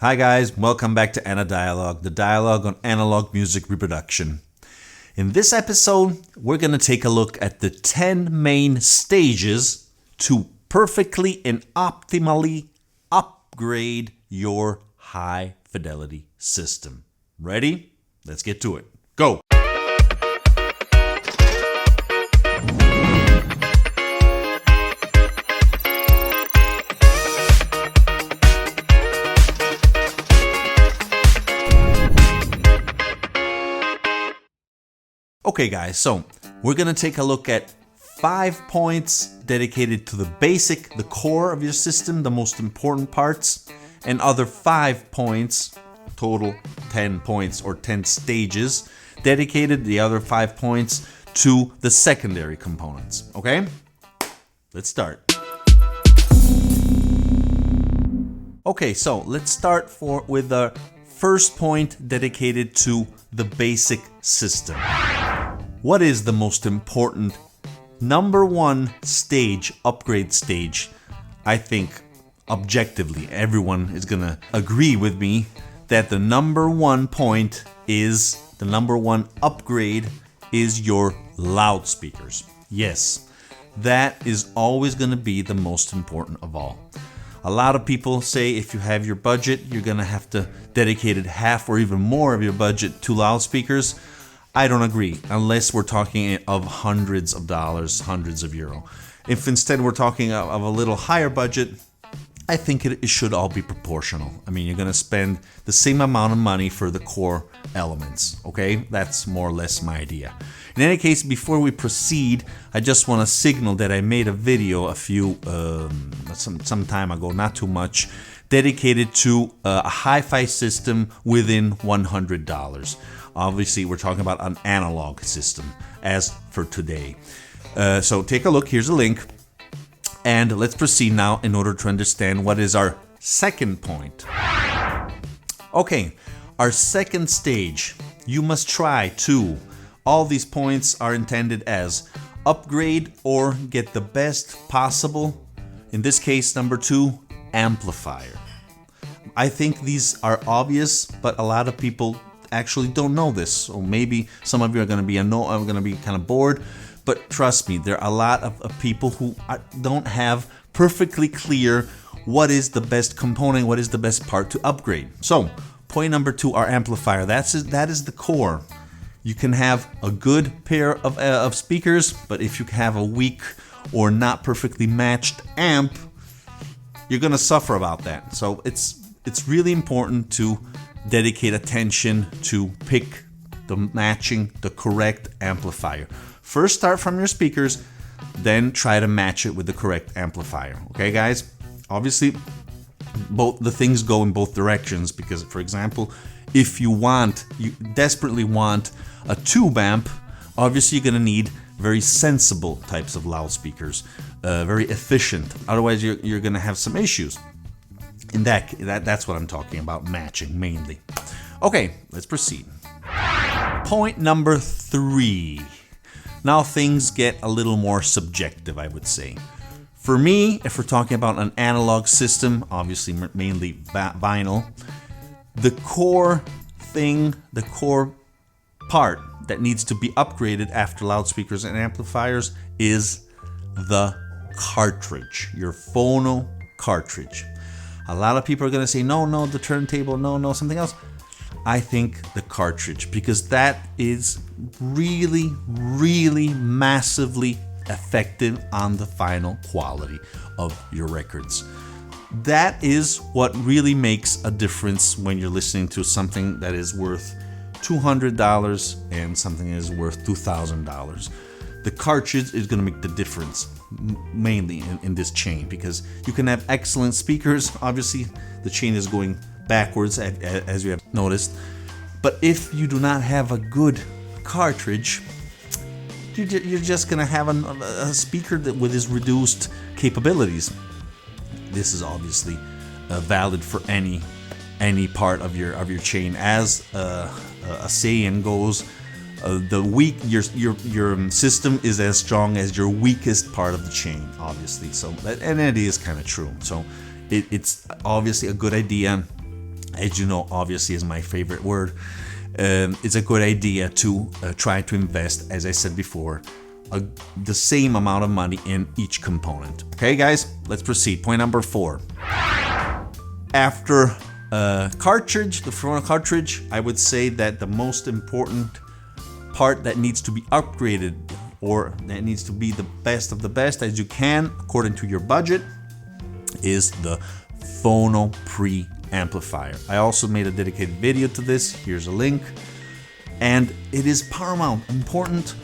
Hi guys, welcome back to Dialogue, the dialogue on analog music reproduction. In this episode, we're going to take a look at the 10 main stages to perfectly and optimally upgrade your high-fidelity system. Ready? Let's get to it. Go! Okay guys, so we're going to take a look at 5 points dedicated to the basic, the core of your system, the most important parts, and other 5 points, total 10 points or 10 stages, dedicated the other 5 points to the secondary components, okay? Let's start. Okay, so let's start with the first point dedicated to the basic system. What is the most important number one stage, upgrade stage? I think objectively everyone is gonna agree with me that the number one point is, the number one upgrade is your loudspeakers. Yes, that is always gonna be the most important of all. A lot of people say if you have your budget, you're gonna have to dedicate half or even more of your budget to loudspeakers. I don't agree, unless we're talking of hundreds of dollars, hundreds of euro. If instead we're talking of a little higher budget, I think it should all be proportional. I mean, you're gonna spend the same amount of money for the core elements, okay? That's more or less my idea. In any case, before we proceed, I just want to signal that I made a video some time ago, not too much, dedicated to a hi-fi system within $100. Obviously, we're talking about an analog system as for today. So take a look, here's a link. And let's proceed now in order to understand what is our second point. Okay, our second stage, you must try to. All these points are intended as upgrade or get the best possible, in this case number 2, amplifier. I think these are obvious, but a lot of people actually don't know this. So maybe some of you are going to be kind of bored, but trust me, there are a lot of people who don't have perfectly clear what is the best component, what is the best part to upgrade. So point number 2, our amplifier. That is the core. You can have a good pair of speakers, but if you have a weak or not perfectly matched amp, you're gonna suffer about that. So it's really important to dedicate attention to pick the correct amplifier. First start from your speakers, then try to match it with the correct amplifier. Okay guys? Obviously, both the things go in both directions because, for example, if you desperately want a tube amp, obviously you're gonna need very sensible types of loudspeakers, very efficient. Otherwise, you're gonna have some issues. In that's what I'm talking about, matching mainly. Okay, let's proceed. Point number 3. Now things get a little more subjective, I would say. For me, if we're talking about an analog system, obviously mainly vinyl, the core thing, the core part that needs to be upgraded after loudspeakers and amplifiers is the cartridge, your Phono cartridge. A lot of people are going to say, no, the turntable, no, something else. I think the cartridge, because that is really, really massively effective on the final quality of your records. That is what really makes a difference when you're listening to something that is worth $200 and something that is worth $2,000. The cartridge is going to make the difference, mainly in this chain, because you can have excellent speakers. Obviously, the chain is going backwards, as you have noticed. But if you do not have a good cartridge, you're just going to have a speaker with its reduced capabilities. This is obviously valid for any part of your chain. As a saying goes, your system is as strong as your weakest part of the chain, obviously. So, and it is kind of true. So it's obviously a good idea as you know, obviously is my favorite word, it's a good idea to try to invest, as I said before, the same amount of money in each component. Okay, guys, let's proceed. Point number 4. After cartridge, the Phono cartridge, I would say that the most important part that needs to be upgraded, or that needs to be the best of the best as you can, according to your budget, is the Phono pre-amplifier. I also made a dedicated video to this. Here's a link. And it is paramount important.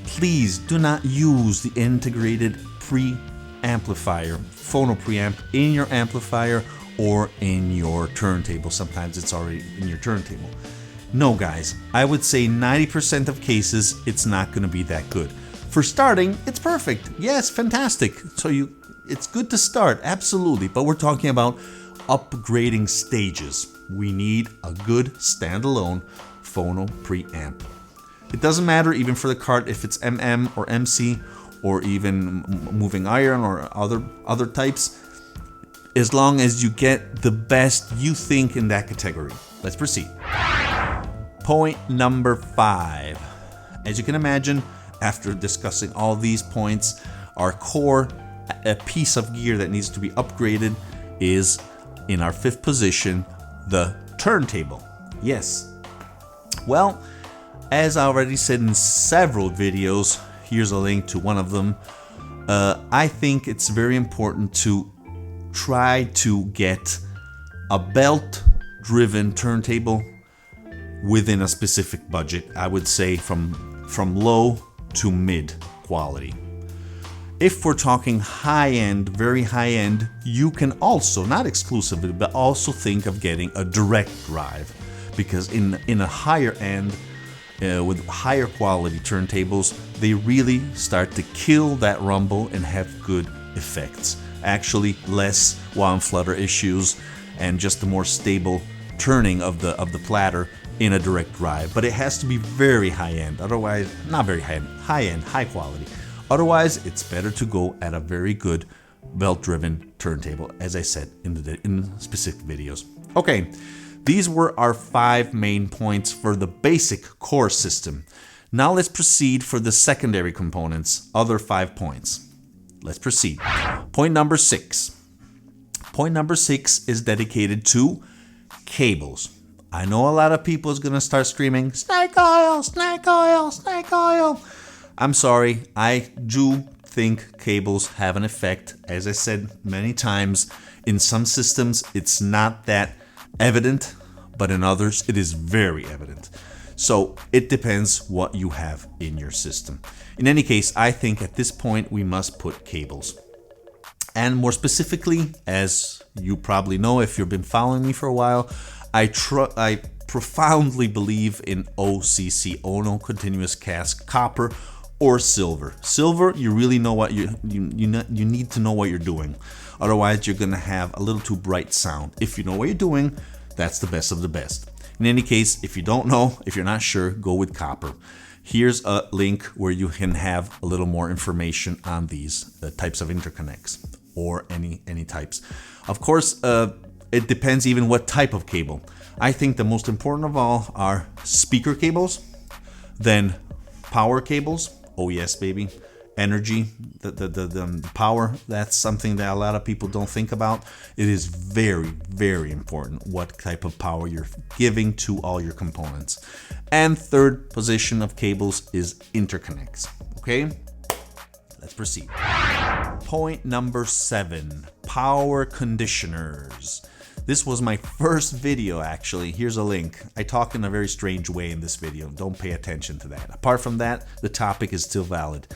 Please do not use the integrated pre-amplifier, Phono preamp, in your amplifier or in your turntable. Sometimes it's already in your turntable. No, guys, I would say 90% of cases it's not going to be that good. For starting, it's perfect. Yes, fantastic. So it's good to start, absolutely. But we're talking about upgrading stages. We need a good standalone Phono preamp. It doesn't matter even for the cart if it's MM or MC or even moving iron or other types, as long as you get the best you think in that category. Let's proceed. Point number 5. As you can imagine, after discussing all these points, our core piece of gear that needs to be upgraded is, in our 5th position, the turntable. Yes. Well, as I already said in several videos, here's a link to one of them. I think it's very important to try to get a belt-driven turntable within a specific budget. I would say from low to mid quality. If we're talking high-end, very high-end, you can also, not exclusively, but also think of getting a direct drive, because in a higher end, with higher quality turntables, they really start to kill that rumble and have good effects. Actually, less wound flutter issues and just a more stable turning of the platter in a direct drive. But it has to be very high-end, otherwise, not very high-end, high-end, high quality. Otherwise, it's better to go at a very good belt-driven turntable, as I said in specific videos. Okay, these were our 5 main points for the basic core system. Now let's proceed for the secondary components, other 5 points. Let's proceed. Point number 6. Point number 6 is dedicated to cables. I know a lot of people is gonna start screaming, snake oil, snake oil, snake oil. I'm sorry, I do think cables have an effect. As I said many times, in some systems it's not that evident, but in others it is very evident. So it depends what you have in your system. In any case, I think at this point we must put cables. And more specifically, as you probably know if you've been following me for a while, I profoundly believe in OCC, Ono continuous cast copper or silver. Silver, you really know what you need to know what you're doing. Otherwise, you're gonna have a little too bright sound. If you know what you're doing, that's the best of the best. In any case, if you don't know, if you're not sure, go with copper. Here's a link where you can have a little more information on these types of interconnects or any types. Of course, it depends even what type of cable. I think the most important of all are speaker cables, then power cables. Oh yes, baby. Energy, the power, that's something that a lot of people don't think about. It is very, very important what type of power you're giving to all your components. And third position of cables is interconnects. Okay, let's proceed. Point number 7, power conditioners. This was my first video, actually. Here's a link. I talk in a very strange way in this video. Don't pay attention to that. Apart from that, the topic is still valid.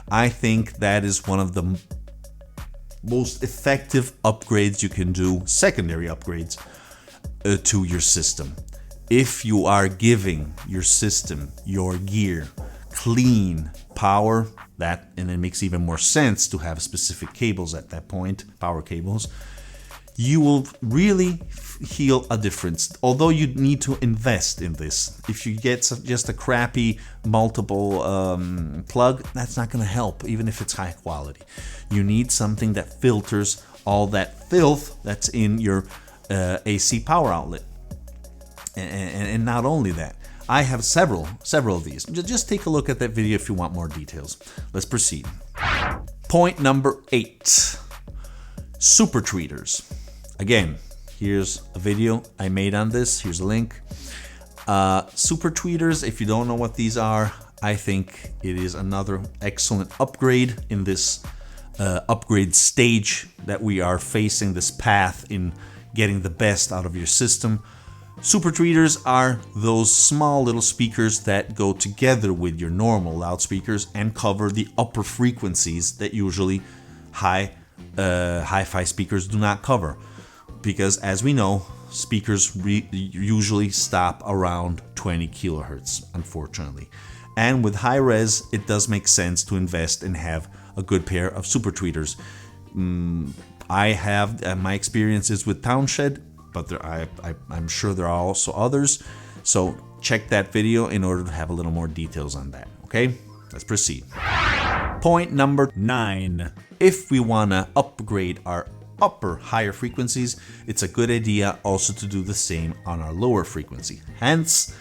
I think that is one of the most effective upgrades you can do, secondary upgrades, to your system. If you are giving your system, your gear, clean power, and it makes even more sense to have specific cables at that point, power cables, you will really feel a difference. Although you need to invest in this. If you get just a crappy multiple plug, that's not going to help, even if it's high quality. You need something that filters all that filth that's in your AC power outlet. And not only that, I have several of these. Just take a look at that video if you want more details. Let's proceed. Point number 8, super tweeters. Again, here's a video I made on this. Here's a link. Super tweeters, if you don't know what these are, I think it is another excellent upgrade in this upgrade stage that we are facing, this path in getting the best out of your system. Super tweeters are those small little speakers that go together with your normal loudspeakers and cover the upper frequencies that usually hi-fi speakers do not cover. Because as we know, speakers usually stop around 20 kilohertz, unfortunately. And with high res, it does make sense to invest and have a good pair of super tweeters. I have my experiences with Townshed, but I'm sure there are also others. So check that video in order to have a little more details on that. Okay, let's proceed. Point number 9. If we want to upgrade our higher frequencies, it's a good idea also to do the same on our lower frequency. Hence,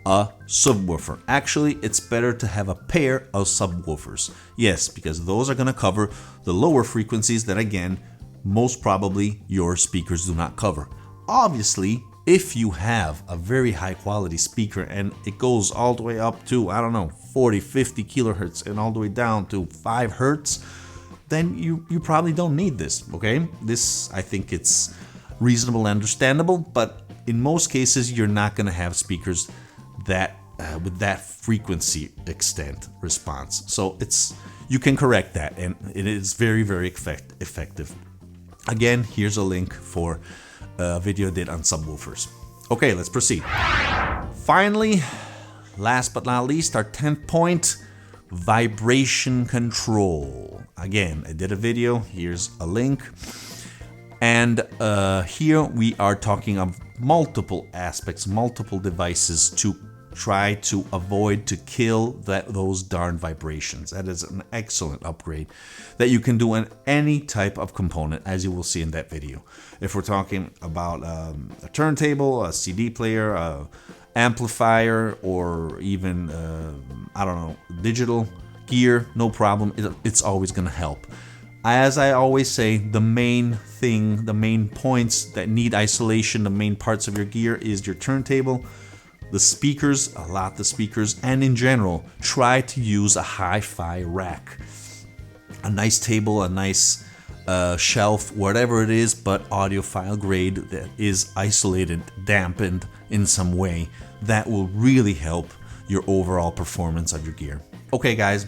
a subwoofer. Actually, it's better to have a pair of subwoofers. Yes, because those are going to cover the lower frequencies that, again, most probably your speakers do not cover. Obviously, if you have a very high quality speaker and it goes all the way up to, I don't know, 40, 50 kilohertz and all the way down to 5 hertz, then you probably don't need this, okay? This, I think it's reasonable and understandable, but in most cases, you're not going to have speakers that with that frequency extent response. So you can correct that, and it is very, very effective. Again, here's a link for a video I did on subwoofers. Okay, let's proceed. Finally, last but not least, our 10th point, vibration control. Again, I did a video, here's a link. And here we are talking of multiple aspects, multiple devices to try to avoid, to kill those darn vibrations. That is an excellent upgrade that you can do on any type of component, as you will see in that video. If we're talking about a turntable, a CD player, a amplifier, or even, I don't know, digital gear, no problem. It's always going to help. As I always say, the main thing, the main points that need isolation, the main parts of your gear is your turntable, the speakers, the speakers, and in general, try to use a hi-fi rack. A nice table, a nice shelf, whatever it is, but audiophile grade that is isolated, dampened in some way. That will really help your overall performance of your gear. Okay, guys,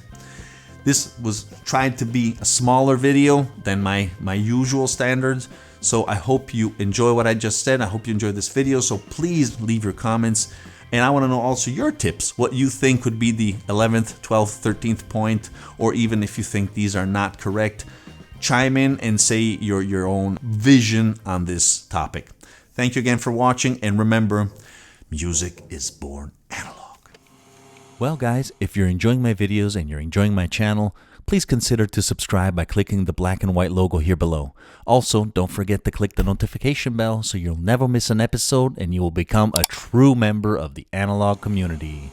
this was tried to be a smaller video than my usual standards. So I hope you enjoy what I just said. I hope you enjoyed this video. So please leave your comments. And I want to know also your tips, what you think could be the 11th, 12th, 13th point, or even if you think these are not correct, chime in and say your own vision on this topic. Thank you again for watching, and remember, music is born analog. Well guys, if you're enjoying my videos and you're enjoying my channel, please consider to subscribe by clicking the black and white logo here below. Also, don't forget to click the notification bell so you'll never miss an episode and you will become a true member of the analog community.